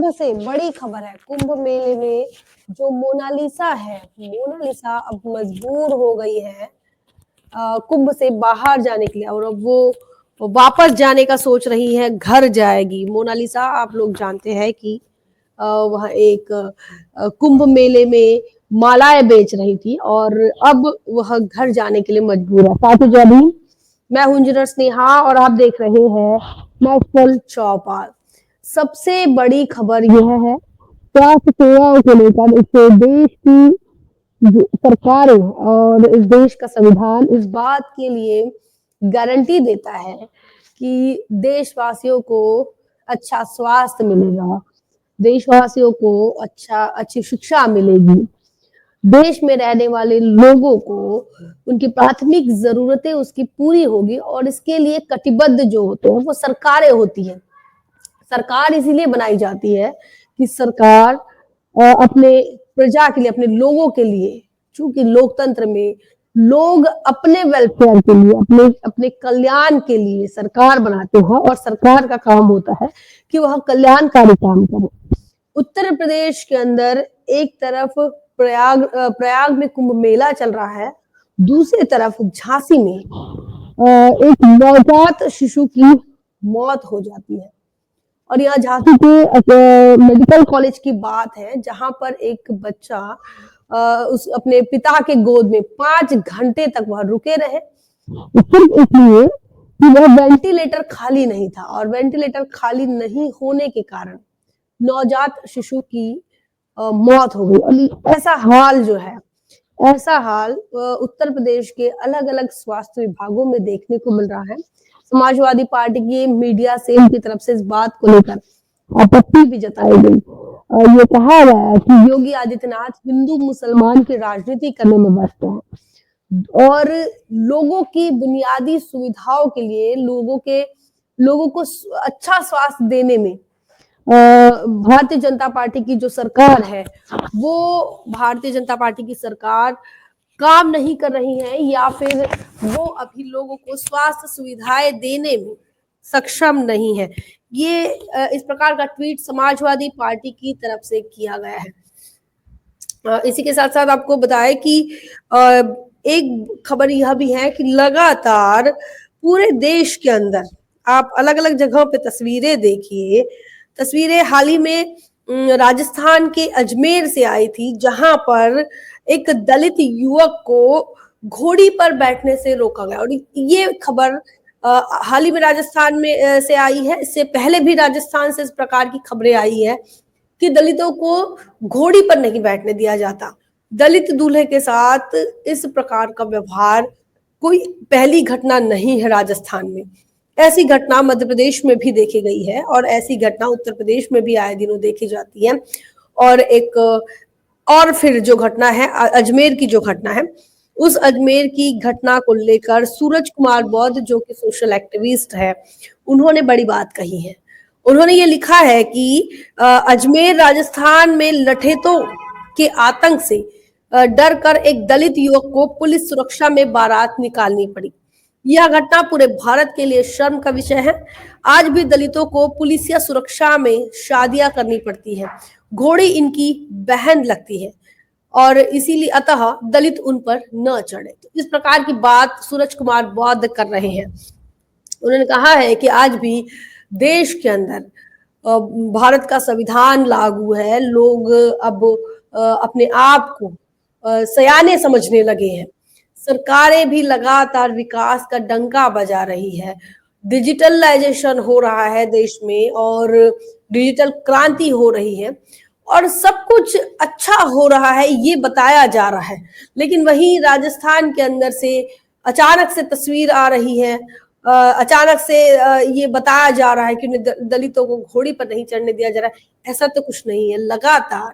कुंभ से बड़ी खबर है। कुंभ मेले में जो मोनालिसा है, मोनालिसा अब मजबूर हो गई है कुंभ से बाहर जाने के लिए, और अब वो वापस जाने का सोच रही है, घर जाएगी। मोनालिसा आप लोग जानते हैं कि वह एक कुंभ मेले में मालाएं बेच रही थी और अब वह घर जाने के लिए मजबूर है। साथ ही जय भीम, मैं हूं इंजीनियर स्नेहा और आप देख रहे हैं नेशनल चौपाल। सबसे बड़ी खबर यह है, स्वास्थ्य सेवाओं को लेकर इस देश की सरकारें और इस देश का संविधान इस बात के लिए गारंटी देता है कि देशवासियों को अच्छा स्वास्थ्य मिलेगा, देशवासियों को अच्छी शिक्षा मिलेगी, देश में रहने वाले लोगों को उनकी प्राथमिक जरूरतें उसकी पूरी होगी, और इसके लिए कटिबद्ध जो होते हैं वो सरकारें होती हैं। सरकार इसीलिए बनाई जाती है कि सरकार अपने प्रजा के लिए, अपने लोगों के लिए, चूंकि लोकतंत्र में लोग अपने वेलफेयर के लिए, अपने कल्याण के लिए सरकार बनाते हैं और सरकार का काम होता है कि वह कल्याणकारी काम करे। उत्तर प्रदेश के अंदर एक तरफ प्रयाग में कुंभ मेला चल रहा है, दूसरी तरफ झांसी में एक नवजात शिशु की मौत हो जाती है। और यहाँ झांसी के मेडिकल कॉलेज की बात है, जहां पर एक बच्चा उस अपने पिता के गोद में 5 घंटे तक वह रुके रहे, सिर्फ इसलिए कि वह वेंटिलेटर खाली नहीं था, और वेंटिलेटर खाली नहीं होने के कारण नवजात शिशु की मौत हो गई। और ऐसा हाल जो है, ऐसा हाल उत्तर प्रदेश के अलग अलग स्वास्थ्य विभागों में देखने को मिल रहा है। समाजवादी पार्टी की मीडिया सेल की तरफ से इस बात को लेकर आपत्ति भी जताई गई। ये कहा गया है कि योगी आदित्यनाथ हिंदू मुसलमान की राजनीति करने में व्यस्त हैं और लोगों की बुनियादी सुविधाओं के लिए, लोगों को अच्छा स्वास्थ्य देने में भारतीय जनता पार्टी की जो सरकार है, वो भारतीय जनता पार्टी की सरकार काम नहीं कर रही है, या फिर वो अभी लोगों को स्वास्थ्य सुविधाएं देने में सक्षम नहीं है। ये इस प्रकार का ट्वीट समाजवादी पार्टी की तरफ से किया गया है। इसी के साथ साथ आपको बताएं कि एक खबर यह भी है कि लगातार पूरे देश के अंदर आप अलग अलग जगहों पे तस्वीरें देखिए। तस्वीरें हाल ही में राजस्थान के अजमेर से आई थी, जहां पर एक दलित युवक को घोड़ी पर बैठने से रोका गया। और ये खबर हाल ही में राजस्थान में से आई है। इससे पहले भी राजस्थान से इस प्रकार की खबरें आई है कि दलितों को घोड़ी पर नहीं बैठने दिया जाता। दलित दूल्हे के साथ इस प्रकार का व्यवहार कोई पहली घटना नहीं है राजस्थान में। ऐसी घटना मध्य प्रदेश में भी देखी गई है और ऐसी घटना उत्तर प्रदेश में भी आए दिनों देखी जाती है। और फिर जो घटना है अजमेर की, जो घटना है, उस अजमेर की घटना को लेकर सूरज कुमार बौद्ध, जो कि सोशल एक्टिविस्ट है, उन्होंने बड़ी बात कही है। उन्होंने ये लिखा है कि अजमेर राजस्थान में लठेतों के आतंक से डर कर एक दलित युवक को पुलिस सुरक्षा में बारात निकालनी पड़ी। यह घटना पूरे भारत के लिए शर्म का विषय है। आज भी दलितों को पुलिसिया सुरक्षा में शादियां करनी पड़ती है। घोड़ी इनकी बहन लगती है और इसीलिए अतः दलित उन पर न चढ़े। तो इस प्रकार की बात सूरज कुमार बौद्ध कर रहे हैं। उन्होंने कहा है कि आज भी देश के अंदर भारत का संविधान लागू है, लोग अब अपने आप को सयाने समझने लगे हैं। सरकारें भी लगातार विकास का डंका बजा रही है। डिजिटलाइजेशन हो रहा है देश में और डिजिटल क्रांति हो रही है और सब कुछ अच्छा हो रहा है, ये बताया जा रहा है। लेकिन वहीं राजस्थान के अंदर से अचानक से तस्वीर आ रही है, अचानक से ये बताया जा रहा है कि दलितों को घोड़ी पर नहीं चढ़ने दिया जा रहा है। ऐसा तो कुछ नहीं है। लगातार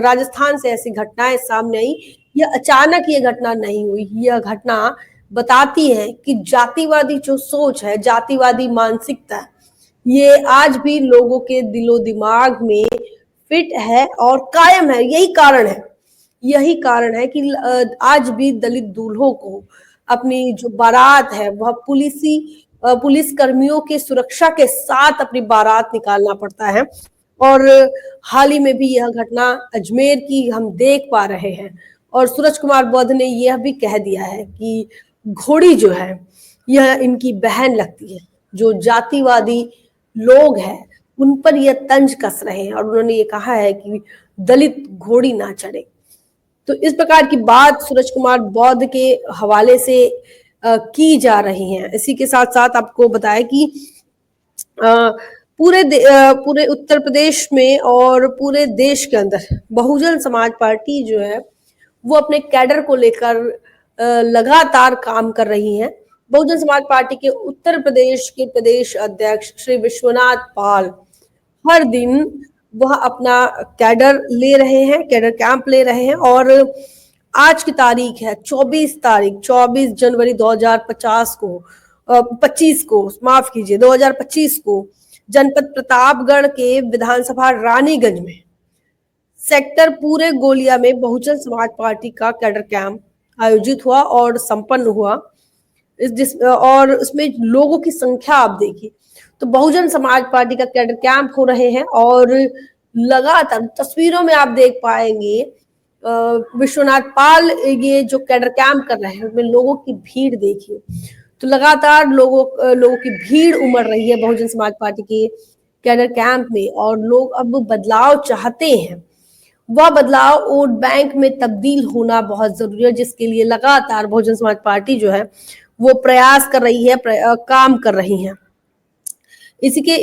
राजस्थान से ऐसी घटनाएं सामने आई। यह अचानक ये घटना नहीं हुई। यह घटना बताती है कि जातिवादी जो सोच है, जातिवादी मानसिकता, ये आज भी लोगों के दिलो दिमाग में फिट है और कायम है। यही कारण है कि आज भी दलित दूल्हों को अपनी जो बारात है वह पुलिस कर्मियों के सुरक्षा के साथ अपनी बारात निकालना पड़ता है। और हाल ही में भी यह घटना अजमेर की हम देख पा रहे हैं। और सूरज कुमार बौद्ध ने यह भी कह दिया है कि घोड़ी जो है यह इनकी बहन लगती है। जो जातिवादी लोग हैं उन पर यह तंज कस रहे हैं, और उन्होंने ये कहा है कि दलित घोड़ी ना चढ़े। तो इस प्रकार की बात सूरज कुमार बौद्ध के हवाले से की जा रही है। इसी के साथ साथ आपको बताया कि पूरे उत्तर प्रदेश में और पूरे देश के अंदर बहुजन समाज पार्टी जो है वो अपने कैडर को लेकर लगातार काम कर रही है। बहुजन समाज पार्टी के उत्तर प्रदेश के प्रदेश अध्यक्ष श्री विश्वनाथ पाल हर दिन वह अपना कैडर ले रहे हैं, कैडर कैंप ले रहे हैं। और आज की तारीख है 24 जनवरी 2025 को माफ कीजिए 2025 को जनपद प्रतापगढ़ के विधानसभा रानीगंज में सेक्टर पूरे गोलिया में बहुजन समाज पार्टी का कैडर कैंप आयोजित हुआ और संपन्न हुआ। और उसमें लोगों की संख्या आप देखिए, तो बहुजन समाज पार्टी का कैडर कैंप हो रहे हैं और लगातार तस्वीरों में आप देख पाएंगे विश्वनाथ पाल ये जो कैडर कैंप कर रहे हैं उसमें लोगों की भीड़ देखिए। तो लगातार लोगों की भीड़ उमड़ रही है बहुजन समाज पार्टी के कैडर कैंप में, और लोग अब बदलाव चाहते हैं। वह बदलाव वोट बैंक में तब्दील होना बहुत जरूरी है, जिसके लिए लगातार बहुजन समाज पार्टी जो है वो प्रयास कर रही है, काम कर रही है। इसी के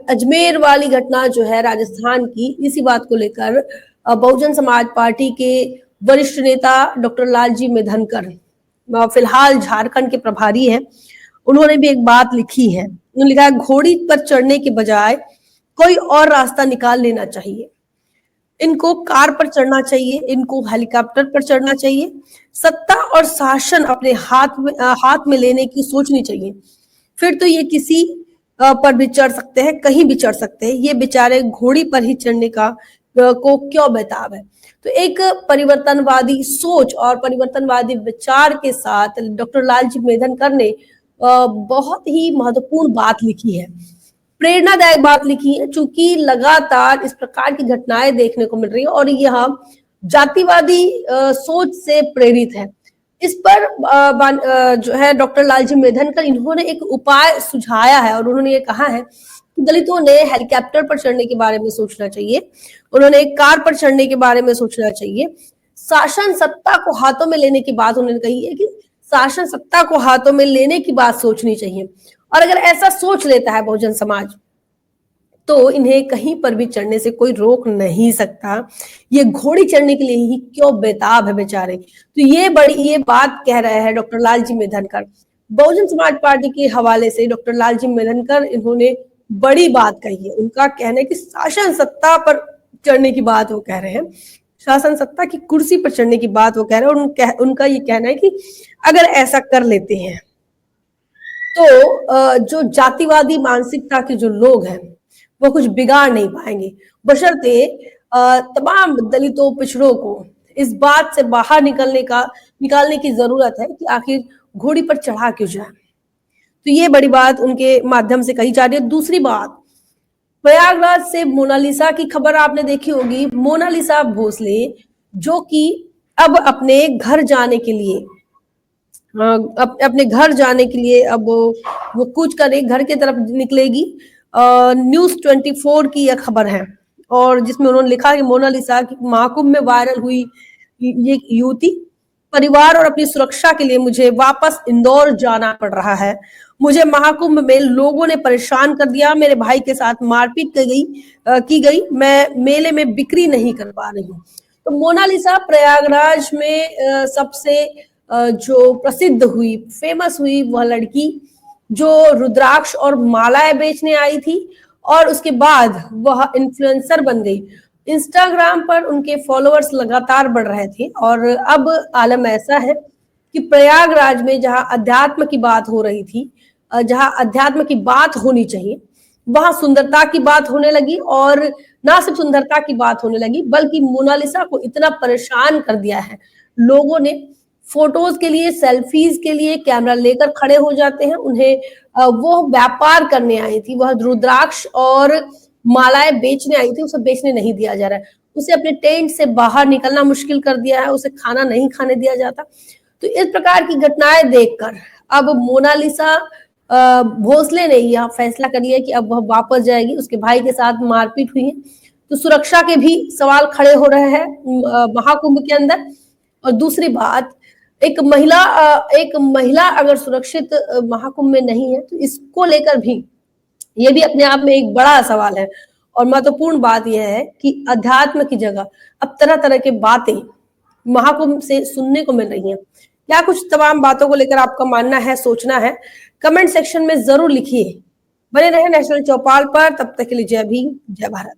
अजमेर वाली घटना जो है राजस्थान की, इसी बात को लेकर बहुजन समाज पार्टी के वरिष्ठ नेता डॉक्टर लालजी मेधनकर फिलहाल झारखंड के प्रभारी हैं, उन्होंने भी एक बात लिखी है। उन्होंने लिखा है, घोड़ी पर चढ़ने के बजाय कोई और रास्ता निकाल लेना चाहिए। इनको कार पर चढ़ना चाहिए, इनको हेलीकॉप्टर पर चढ़ना चाहिए। सत्ता और शासन अपने हाथ में लेने की सोचनी चाहिए, फिर तो ये किसी पर भी चढ़ सकते हैं, कहीं भी चढ़ सकते हैं। ये बेचारे घोड़ी पर ही चढ़ने को क्यों बेताब है। तो एक परिवर्तनवादी सोच और परिवर्तनवादी विचार के साथ डॉक्टर लालजी मेधनकर ने बहुत ही महत्वपूर्ण बात लिखी है, प्रेरणादायक बात लिखी है, चूंकि लगातार इस प्रकार की घटनाएं देखने को मिल रही है और यह जातिवादी सोच से प्रेरित है। इस पर जो है डॉक्टर लालजी मेधनकर इन्होंने एक उपाय सुझाया है, और उन्होंने ये कहा है कि दलितों ने हेलीकॉप्टर पर चढ़ने के बारे में सोचना चाहिए, उन्होंने कार पर चढ़ने के बारे में सोचना चाहिए। शासन सत्ता को हाथों में लेने की बात उन्होंने कही है कि शासन सत्ता को हाथों में लेने की बात सोचनी चाहिए, और अगर ऐसा सोच लेता है बहुजन समाज तो इन्हें कहीं पर भी चढ़ने से कोई रोक नहीं सकता। ये घोड़ी चढ़ने के लिए ही क्यों बेताब है बेचारे। तो ये बात कह रहे हैं डॉक्टर लालजी मेधनकर। बहुजन समाज पार्टी के हवाले से डॉक्टर लालजी मेधनकर इन्होंने बड़ी बात कही है। उनका कहना है कि शासन सत्ता पर चढ़ने की बात वो कह रहे हैं, शासन सत्ता की कुर्सी पर चढ़ने की बात वो कह रहे हैं। और उनका ये कहना है कि अगर ऐसा कर लेते हैं तो जो जातिवादी मानसिकता के जो लोग हैं वो कुछ बिगाड़ नहीं पाएंगे, बशर्ते तमाम दलितों पिछड़ों को इस बात से बाहर निकालने की जरूरत है कि आखिर घोड़ी पर चढ़ा क्यों जाए। तो ये बड़ी बात उनके माध्यम से कही जा रही है। दूसरी बात, प्रयागराज से मोनालिसा की खबर आपने देखी होगी। मोनालिसा भोसले जो कि अब अपने घर जाने के लिए अब वो कूच कर घर की तरफ निकलेगी। न्यूज 24 की यह खबर है, और जिसमें उन्होंने लिखा कि मोनालिसा की महाकुंभ में वायरल हुई ये युवती, परिवार और अपनी सुरक्षा के लिए मुझे वापस इंदौर जाना पड़ रहा है। मुझे महाकुंभ में लोगों ने परेशान कर दिया, मेरे भाई के साथ मारपीट की गई, मैं मेले में बिक्री नहीं कर पा रही हूँ। तो मोनालिसा प्रयागराज में सबसे जो प्रसिद्ध हुई, फेमस हुई वह लड़की जो रुद्राक्ष और मालाएं बेचने आई थी, और उसके बाद वह इन्फ्लुएंसर बन गई। इंस्टाग्राम पर उनके फॉलोअर्स लगातार बढ़ रहे थे, और अब आलम ऐसा है कि प्रयागराज में जहां अध्यात्म की बात हो रही थी, जहां अध्यात्म की बात होनी चाहिए, वहां सुंदरता की बात होने लगी। और ना सिर्फ सुंदरता की बात होने लगी, बल्कि मोनालिसा को इतना परेशान कर दिया है लोगों ने फोटोज के लिए, सेल्फीज के लिए कैमरा लेकर खड़े हो जाते हैं। उन्हें वो व्यापार करने आई थी, वह रुद्राक्ष और मालाएं बेचने आई थी, उसे बेचने नहीं दिया जा रहा है। उसे अपने टेंट से बाहर निकलना मुश्किल कर दिया है, उसे खाना नहीं खाने दिया जाता। तो इस प्रकार की घटनाएं देखकर अब मोनालिसा भोसले ने यह फैसला कर लिया कि अब वह वापस जाएगी। उसके भाई के साथ मारपीट हुई है, तो सुरक्षा के भी सवाल खड़े हो रहे हैं महाकुंभ के अंदर। और दूसरी बात, एक महिला अगर सुरक्षित महाकुंभ में नहीं है, तो इसको लेकर भी ये भी अपने आप में एक बड़ा सवाल है। और महत्वपूर्ण बात यह है कि अध्यात्म की जगह अब तरह तरह के बातें महाकुंभ से सुनने को मिल रही हैं। क्या कुछ तमाम बातों को लेकर आपका मानना है, सोचना है, कमेंट सेक्शन में जरूर लिखिए। बने रहे नेशनल चौपाल पर, तब तक के लिए जय भीम, जय भारत।